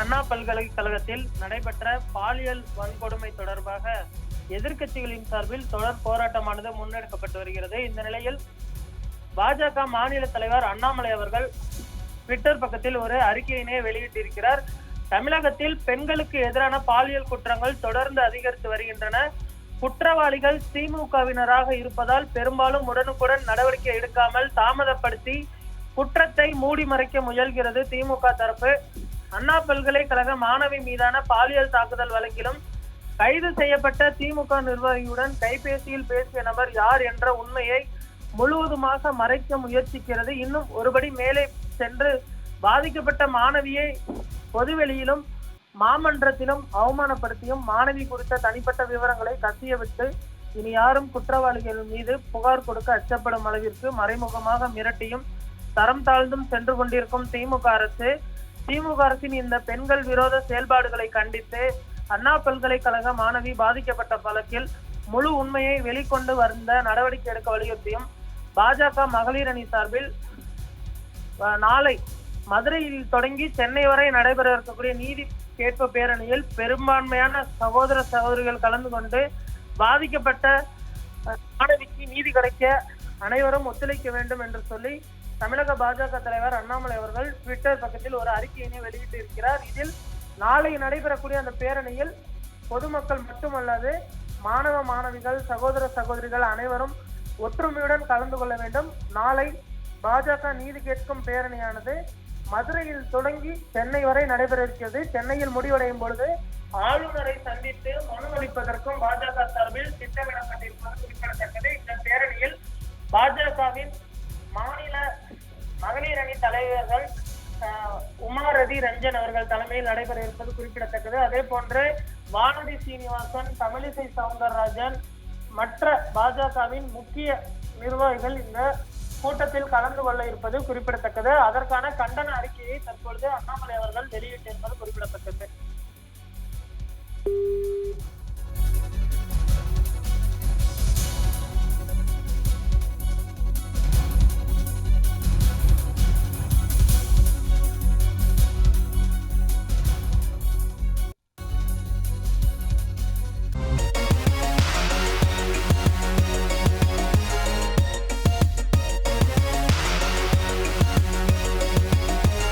அண்ணா பல்கலைக்கழகத்தில் நடைபெற்ற பாலியல் வன்கொடுமை தொடர்பாக எதிர்க்கட்சிகளின் சார்பில் தொடர் போராட்டமானது முன்னெடுக்கப்பட்டு வருகிறது. இந்த நிலையில் பாஜக மாநில தலைவர் அண்ணாமலை அவர்கள் ட்விட்டர் பக்கத்தில் ஒரு அறிக்கையினை வெளியிட்டிருக்கிறார். தமிழகத்தில் பெண்களுக்கு எதிரான பாலியல் குற்றங்கள் தொடர்ந்து அதிகரித்து வருகின்றன. குற்றவாளிகள் திமுகவினராக இருப்பதால் பெரும்பாலும் உடனுக்குடன் நடவடிக்கை எடுக்காமல் தாமதப்படுத்தி குற்றத்தை மூடி மறைக்க முயல்கிறது திமுக தரப்பு. அண்ணா பல்கலைக்கழக மாணவி மீதான பாலியல் தாக்குதல் வழக்கிலும் கைது செய்யப்பட்ட திமுக நிர்வாகியுடன் கைபேசியில் பேசிய நபர் யார் என்ற உண்மையை முழுவதுமாக மறைக்க முயற்சிக்கிறது. இன்னும் ஒருபடி மேலே சென்று பாதிக்கப்பட்ட மாணவியை பொதுவெளியிலும் மாமன்றத்திலும் அவமானப்படுத்தியும் மாணவி குறித்த தனிப்பட்ட விவரங்களை கசிய விட்டு இனி யாரும் குற்றவாளிகள் மீது புகார் கொடுக்க அச்சப்படும் அளவிற்கு மறைமுகமாக மிரட்டியும் தரம் தாழ்ந்தும் சென்று கொண்டிருக்கும் திமுக அரசின் இந்த பெண்கள் விரோத செயல்பாடுகளை கண்டித்து அண்ணா பல்கலைக்கழக மாணவி பாதிக்கப்பட்ட வழக்கில் முழு உண்மையை வெளிக்கொண்டு வந்த நடவடிக்கை எடுக்க வலியுறுத்தியும் பாஜக மகளிர் அணி சார்பில் நாளை மதுரையில் தொடங்கி சென்னை வரை நடைபெற இருக்கக்கூடிய நீதி கேட்பு பேரணியில் பெரும்பான்மையான சகோதர சகோதரிகள் கலந்து கொண்டு பாதிக்கப்பட்ட மாணவிக்கு நீதி கிடைக்க அனைவரும் ஒத்துழைக்க வேண்டும் என்று சொல்லி தமிழக பாஜக தலைவர் அண்ணாமலை அவர்கள் ட்விட்டர் பக்கத்தில் ஒரு அறிக்கையினை வெளியிட்டு இருக்கிறார். இதில் நாளை நடைபெறக்கூடிய அந்த பேரணியில் பொதுமக்கள் மட்டுமல்லாது மாணவ மாணவிகள் சகோதர சகோதரிகள் அனைவரும் ஒற்றுமையுடன் கலந்து கொள்ள வேண்டும். நாளை பாஜக நீதி கேட்கும் பேரணியானது மதுரையில் தொடங்கி சென்னை வரை நடைபெற இருக்கிறது. சென்னையில் முடிவடையும் பொழுது ஆளுநரை சந்தித்து மனு அளிப்பதற்கும் பாஜக சார்பில் திட்டமிடப்பட்டிருப்பது குறிப்பிடத்தக்கது. இந்த பேரணியில் பாஜகவின் மாநில மகளிர் அணி தலைவர்கள் உமாரதி ரஞ்சன் அவர்கள் தலைமையில் நடைபெற இருப்பது குறிப்பிடத்தக்கது. அதே போன்று வானதி சீனிவாசன், தமிழிசை சவுந்தரராஜன், மற்ற பாஜகவின் முக்கிய நிர்வாகிகள் இந்த கூட்டத்தில் கலந்து கொள்ள இருப்பது குறிப்பிடத்தக்கது. அதற்கான கண்டன அறிக்கையை தற்பொழுது அண்ணாமலை அவர்கள் வெளியிட்டிருப்பது குறிப்பிடத்தக்கது.